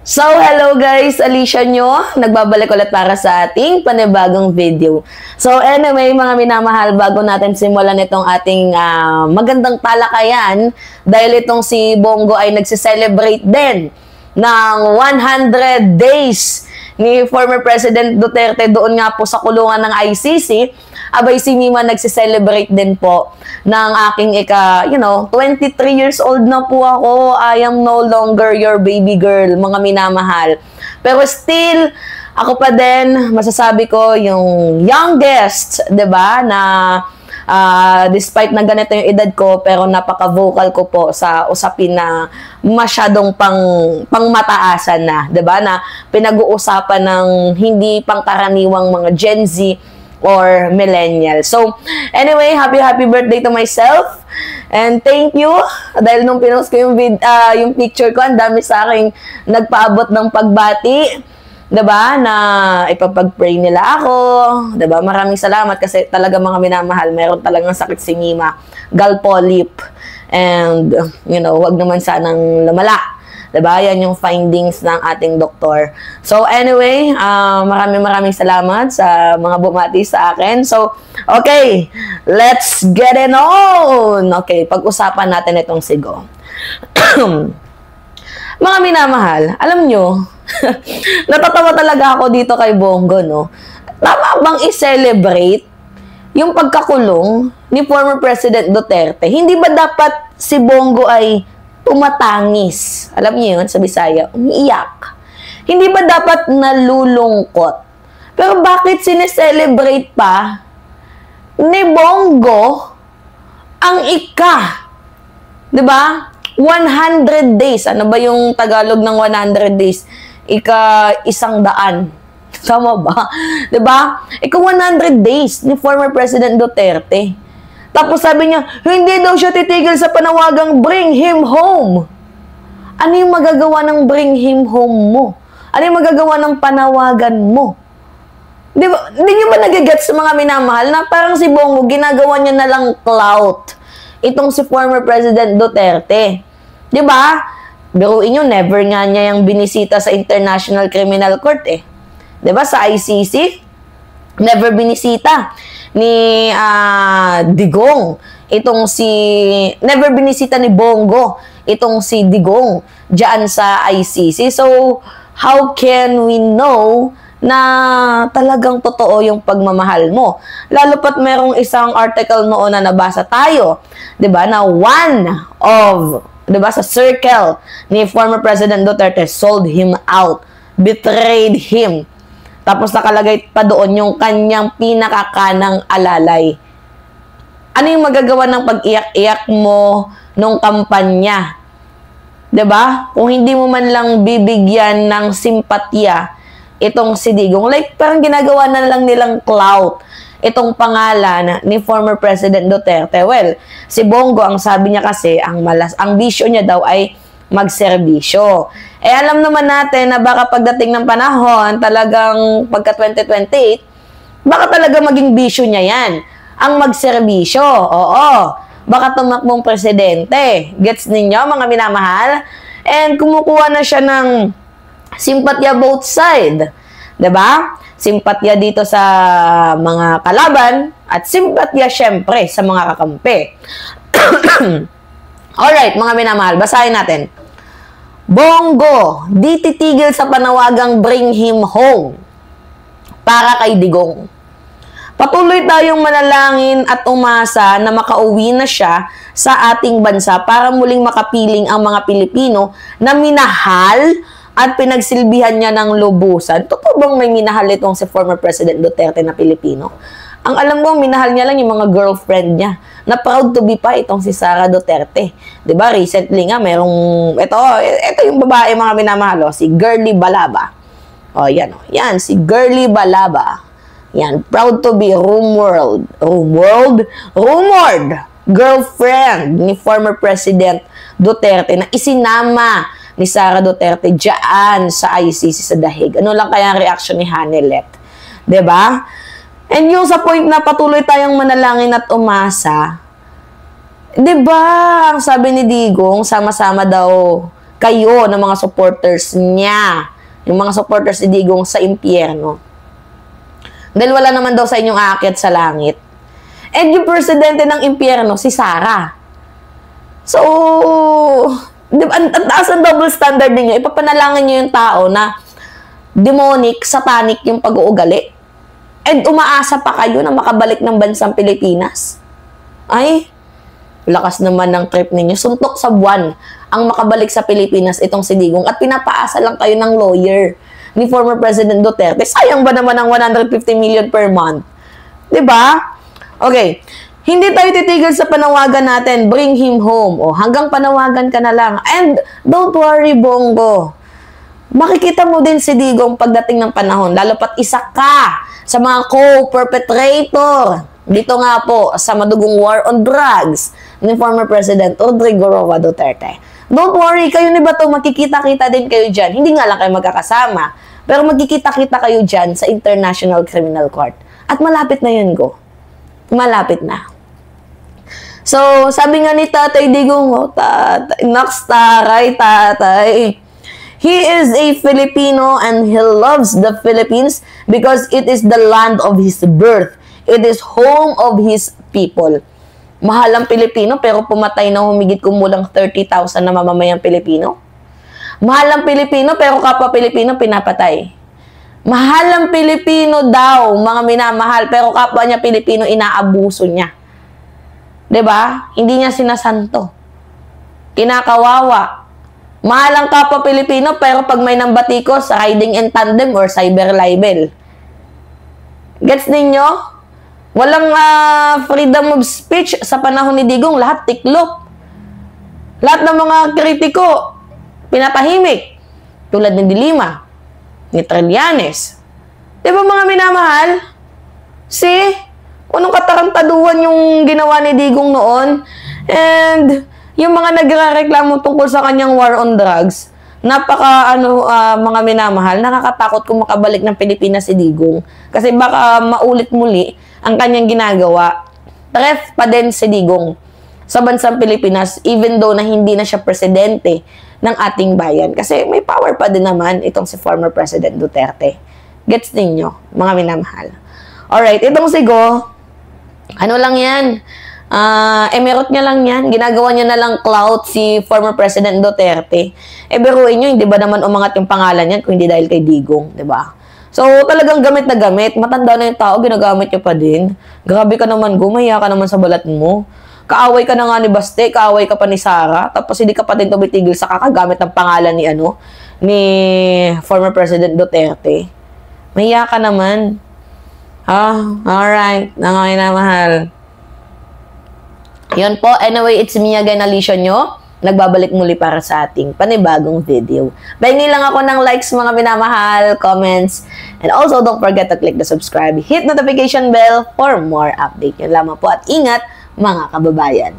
So, hello guys! Alicia nyo. Nagbabalik ulit para sa ating panibagong video. So, anyway, mga minamahal, bago natin simulan itong ating magandang talakayan, dahil itong si Bongo ay nagsiselebrate din ng 100 days ni former President Duterte doon nga po sa kulungan ng ICC, abay si Mima nagsiselebrate din po ng aking 23 years old na po ako. I am no longer your baby girl, mga minamahal. Pero still, ako pa din, masasabi ko, yung youngest, 'di ba, na despite na ganito yung edad ko, pero napaka-vocal ko po sa usapin na masyadong pangmataasan na, 'di ba? Na pinag-uusapan ng hindi pangkaraniwang mga Gen Z or millennial. So, anyway, happy birthday to myself. And thank you dahil nung pinost ko yung picture ko, ang dami sa akin nagpaabot ng pagbati. 'Di ba? Na ipapag-pray nila ako, 'di ba? Maraming salamat kasi talaga mga minamahal, meron talagang sakit si Mima, gallpolyp. And wag naman sanang lumala. 'Di ba? Yan yung findings ng ating doktor. So anyway, maraming salamat sa mga bumati sa akin. So, okay, let's get it on. Okay, pag-usapan natin itong sigo. Mga minamahal, alam nyo, natatawa talaga ako dito kay Bongo, no? Tama bang i-celebrate yung pagkakulong ni former President Duterte? Hindi ba dapat si Bongo ay tumatangis? Alam niyo yun, sa Bisaya, umiiyak. Hindi ba dapat nalulungkot? Pero bakit sineselebrate pa ni Bongo ang di ba? 100 days. Ano ba yung Tagalog ng 100 days? Isang daan. Tama ba? 'Di ba? 100 days ni former President Duterte. Tapos sabi niya, hindi daw siya titigil sa panawagang bring him home. Ano yung magagawa ng bring him home mo? Ano yung magagawa ng panawagan mo? Di ba? Hindi nyo ba nagigets sa mga minamahal na parang si Bongo, ginagawa niya na lang clout itong si former President Duterte. Di ba? Biruin nyo, never nga niya yung binisita sa International Criminal Court eh. Di ba? Sa ICC, never binisita ni Digong never binisita ni Bongo itong si Digong diyan sa ICC. So, how can we know na talagang totoo yung pagmamahal mo? Lalo pat merong isang article noon na nabasa tayo, 'di ba, na one of, 'di ba, sa circle ni former President Duterte sold him out, betrayed him. Tapos nakalagay pa doon yung kanyang pinakakanang alalay. Ano yung magagawa ng pag-iyak-iyak mo nung kampanya? 'Di ba? Kung hindi mo man lang bibigyan ng simpatya itong si Digong, like parang ginagawa na lang nilang clout itong pangalan ni former President Duterte. Well, si Bongo, ang sabi niya kasi, ang bisyo niya daw ay magserbisyo. Eh alam naman natin na baka pagdating ng panahon, talagang pagka 2028, baka talaga maging bisyo niya yan, ang magserbisyo. Oo, baka tumakbong presidente. Gets ninyo, mga minamahal? And kumukuha na siya ng simpatya both side. 'Di ba? Simpatya dito sa mga kalaban at simpatya syempre sa mga kakampi. Alright, mga minamahal, basahin natin. Bongo, di titigil sa panawagang bring him home para kay Digong. Patuloy tayong manalangin at umasa na makauwi na siya sa ating bansa para muling makapiling ang mga Pilipino na minahal at pinagsilbihan niya ng lubusan. Totoo bang may minahal itong si former President Duterte na Pilipino? Ang alam ko, minahal niya lang yung mga girlfriend niya. Na proud to be pa itong si Sara Duterte. 'Di ba? Recently nga ito yung babae, mga minamahal, si Girlie Balaba. Yan. Yan si Girlie Balaba. Yan, proud to be rumored girlfriend ni former President Duterte na isinama ni Sara Duterte diyan sa ICC sa Dahig. Ano lang kaya ang reaction ni Hanelet? 'Di ba? And yung sa point na patuloy tayong manalangin at umasa, 'di ba? Ang sabi ni Digong, sama-sama daw kayo ng mga supporters niya, yung mga supporters ni Digong sa impyerno. Dahil wala naman daw sa inyong aakyat sa langit. And yung presidente ng impyerno, si Sara. So, ang taas ng double standard ninyo, ipapanalangan nyo yung tao na demonic, satanic yung pag-uugali. And umaasa pa kayo na makabalik ng bansang Pilipinas. Ay, lakas naman ng trip ninyo. Suntok sa buwan ang makabalik sa Pilipinas itong si Digong at pinapaasa lang kayo ng lawyer ni former President Duterte. Sayang ba naman ang 150 million per month? Diba? Okay. Hindi tayo titigil sa panawagan natin. Bring him home. O, hanggang panawagan ka na lang. And don't worry, Bongo. Makikita mo din si Digong pagdating ng panahon. Lalo pat isa ka sa mga co-perpetrator. Dito nga po sa madugong war on drugs ni former President Rodrigo Roa Duterte. Don't worry, kayo ni Bato, makikita-kita din kayo dyan. Hindi nga lang kayo magkakasama, pero magkikita-kita kayo dyan sa International Criminal Court. At malapit na yun, Go. Malapit na. So, sabi nga ni Tatay Digong, naks taray, tatay. He is a Filipino and he loves the Philippines because it is the land of his birth. It is home of his people. Mahal ang Pilipino pero pumatay na humigit kumulang 30,000 na mamamayang Pilipino. Mahal ang Pilipino pero kapwa Pilipino pinapatay. Mahal ang Pilipino daw, mga minamahal, pero kapwa niya Pilipino inaabuso niya. 'Di ba? Hindi niya sinasanto. Kinakawawa. Mahal ang kapwa Pilipino pero pag may nambatikos, riding in tandem or cyber libel. Gets ninyo? Walang freedom of speech sa panahon ni Digong. Lahat tiklop. Lahat ng mga kritiko, pinapahimik. Tulad ni Dilima, ni Trillanes. Di ba mga minamahal? Unong katarantaduhan yung ginawa ni Digong noon. And yung mga nagrereklamo tungkol sa kanyang war on drugs, mga minamahal, nakakatakot kung makabalik ng Pilipinas si Digong. Kasi baka maulit muli ang kanyang ginagawa. Threat pa din si Digong sa bansang Pilipinas, even though na hindi na siya presidente ng ating bayan. Kasi may power pa din naman itong si former President Duterte. Gets ninyo, mga minamahal. Alright, itong si Go, ano lang yan? Emerot niya lang yan. Ginagawa niya na lang clout si former President Duterte. Biruin nyo, hindi ba naman umangat yung pangalan yan kung hindi dahil kay Digong, di ba? So, talagang gamit na gamit. Matanda na yung tao, ginagamit niya pa din. Grabe ka naman, gumaya ka naman sa balat mo. Kaaway ka na nga ni Baste, kaaway ka pa ni Sara, tapos hindi ka pa din tumitigil sa kakagamit ng pangalan ni former President Duterte. Mahiya ka naman. Alright. Nangayon na mahal. Yun po. Anyway, it's me again, Alicia nyo. Nagbabalik muli para sa ating panibagong video. Pahingi lang ako ng likes, mga minamahal, comments, and also don't forget to click the subscribe, hit notification bell for more update. Yun lamang po at ingat, mga kababayan.